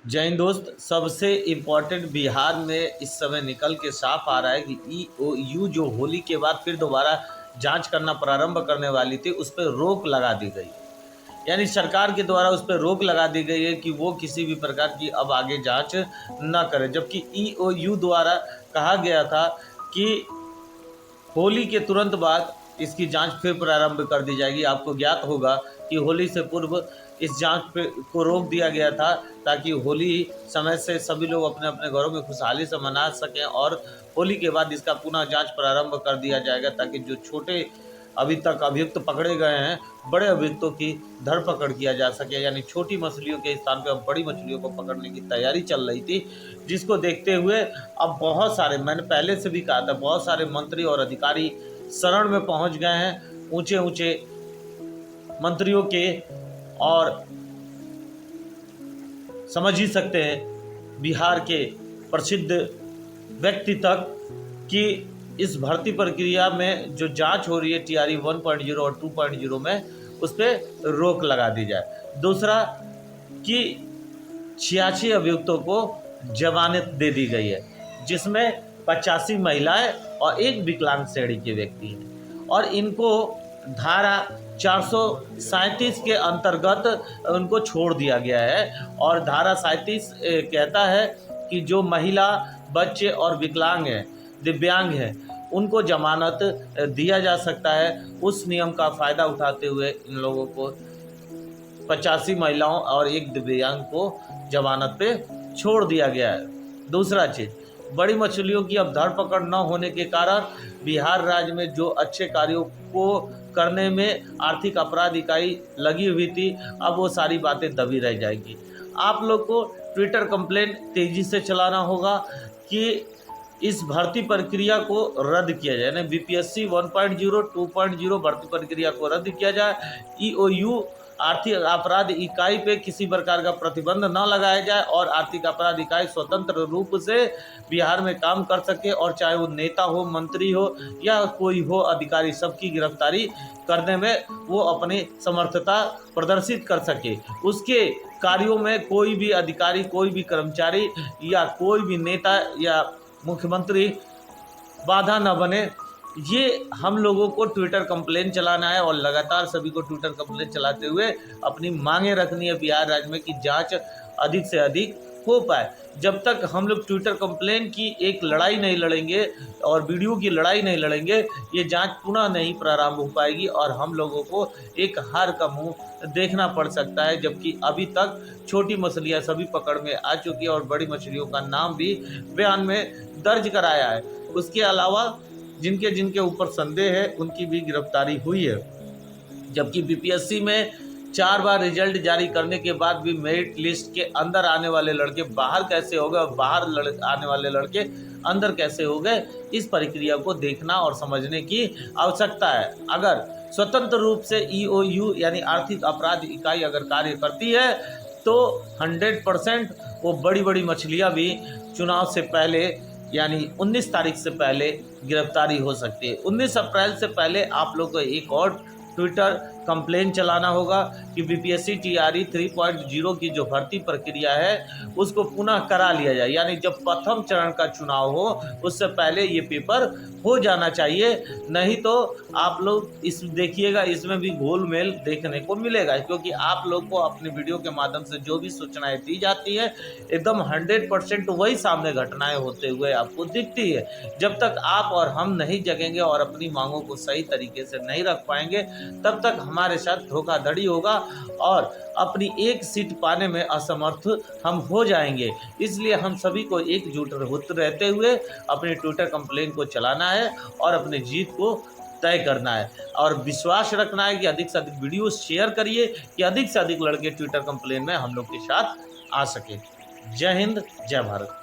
जय हिंद दोस्त। सबसे इम्पोर्टेंट बिहार में इस समय निकल के साफ आ रहा है कि ईओयू जो होली के बाद फिर दोबारा जांच करना प्रारंभ करने वाली थी, उस पर रोक लगा दी गई। यानी सरकार के द्वारा उस पर रोक लगा दी गई है कि वो किसी भी प्रकार की अब आगे जांच न करे। जबकि ईओयू द्वारा कहा गया था कि होली के तुरंत बाद इसकी जांच फिर प्रारंभ कर दी जाएगी। आपको ज्ञात होगा कि होली से पूर्व इस जांच पे को रोक दिया गया था, ताकि होली समय से सभी लोग अपने अपने घरों में खुशहाली से मना सकें, और होली के बाद इसका पुनः जांच प्रारंभ कर दिया जाएगा, ताकि जो छोटे अभी तक अभियुक्त पकड़े गए हैं, बड़े अभियुक्तों की धरपकड़ किया जा सके। यानी छोटी मछलियों के स्थान पर अब बड़ी मछलियों को पकड़ने की तैयारी चल रही थी, जिसको देखते हुए अब बहुत सारे, मैंने पहले से भी कहा था, बहुत सारे मंत्री और अधिकारी शरण में पहुंच गए हैं। ऊंचे ऊंचे मंत्रियों के, और समझ ही सकते हैं बिहार के प्रसिद्ध व्यक्ति तक, कि इस भर्ती प्रक्रिया में जो जांच हो रही है टीआरई 1.0 और 2.0 में, उस पर रोक लगा दी जाए। दूसरा कि 86 अभियुक्तों को जमानत दे दी गई है, जिसमें 85 महिलाएं और एक विकलांग श्रेणी के व्यक्ति हैं, और इनको धारा 437 के अंतर्गत उनको छोड़ दिया गया है। और धारा 37 कहता है कि जो महिला, बच्चे और विकलांग हैं, दिव्यांग हैं, उनको जमानत दिया जा सकता है। उस नियम का फ़ायदा उठाते हुए इन लोगों को 85 महिलाओं और एक दिव्यांग को जमानत पे छोड़ दिया गया है। दूसरा चीज़, बड़ी मछलियों की अब धरपकड़ न होने के कारण बिहार राज्य में जो अच्छे कार्यों को करने में आर्थिक अपराध इकाई लगी हुई थी, अब वो सारी बातें दबी रह जाएगी। आप लोग को ट्विटर कंप्लेन तेज़ी से चलाना होगा कि इस भर्ती प्रक्रिया को रद्द किया जाए, यानी बीपीएससी 1.0 2.0 भर्ती प्रक्रिया को रद्द किया जाए। ईओयू आर्थिक अपराध इकाई पे किसी प्रकार का प्रतिबंध न लगाया जाए, और आर्थिक अपराध इकाई स्वतंत्र रूप से बिहार में काम कर सके, और चाहे वो नेता हो, मंत्री हो या कोई हो अधिकारी, सबकी गिरफ्तारी करने में वो अपनी समर्थता प्रदर्शित कर सके। उसके कार्यों में कोई भी अधिकारी, कोई भी कर्मचारी या कोई भी नेता या मुख्यमंत्री बाधा न बने। ये हम लोगों को ट्विटर कंप्लेन चलाना है, और लगातार सभी को ट्विटर कंप्लेन चलाते हुए अपनी मांगें रखनी है बिहार राज्य में कि जांच अधिक से अधिक हो पाए। जब तक हम लोग ट्विटर कंप्लेन की एक लड़ाई नहीं लड़ेंगे और वीडियो की लड़ाई नहीं लड़ेंगे, ये जांच पुनः नहीं प्रारंभ हो पाएगी, और हम लोगों को एक हार का मुंह देखना पड़ सकता है। जबकि अभी तक छोटी मछलियां सभी पकड़ में आ चुकी है, और बड़ी मछलियों का नाम भी बयान में दर्ज कराया है। उसके अलावा जिनके जिनके ऊपर संदेह है, उनकी भी गिरफ्तारी हुई है। जबकि बीपीएससी में 4 बार रिजल्ट जारी करने के बाद भी मेरिट लिस्ट के अंदर आने वाले लड़के बाहर कैसे हो गए, और बाहर आने वाले लड़के अंदर कैसे हो गए, इस प्रक्रिया को देखना और समझने की आवश्यकता है। अगर स्वतंत्र रूप से ईओयू यानी आर्थिक अपराध इकाई अगर कार्य करती है, तो 100% वो बड़ी बड़ी मछलियाँ भी चुनाव से पहले, यानी 19 तारीख से पहले गिरफ्तारी हो सकती है। 19 अप्रैल से पहले आप लोग को एक और ट्विटर कंप्लेन चलाना होगा कि बीपीएससी टीआरई 3.0 की जो भर्ती प्रक्रिया है उसको पुनः करा लिया जाए। यानी जब प्रथम चरण का चुनाव हो, उससे पहले ये पेपर हो जाना चाहिए। नहीं तो आप लोग इस देखिएगा, इसमें भी घोलमेल देखने को मिलेगा, क्योंकि आप लोग को अपने वीडियो के माध्यम से जो भी सूचनाएं दी जाती है, एकदम 100% वही सामने घटनाएं होते हुए आपको दिखती है। जब तक आप और हम नहीं जगेंगे और अपनी मांगों को सही तरीके से नहीं रख पाएंगे, तब तक हमारे साथ धोखाधड़ी होगा, और अपनी एक सीट पाने में असमर्थ हम हो जाएंगे। इसलिए हम सभी को एकजुट रहते हुए अपने ट्विटर कंप्लेन को चलाना है, और अपने जीत को तय करना है, और विश्वास रखना है कि अधिक से अधिक वीडियो शेयर करिए, कि अधिक से अधिक लड़के ट्विटर कंप्लेन में हम लोग के साथ आ सके। जय हिंद, जय भारत।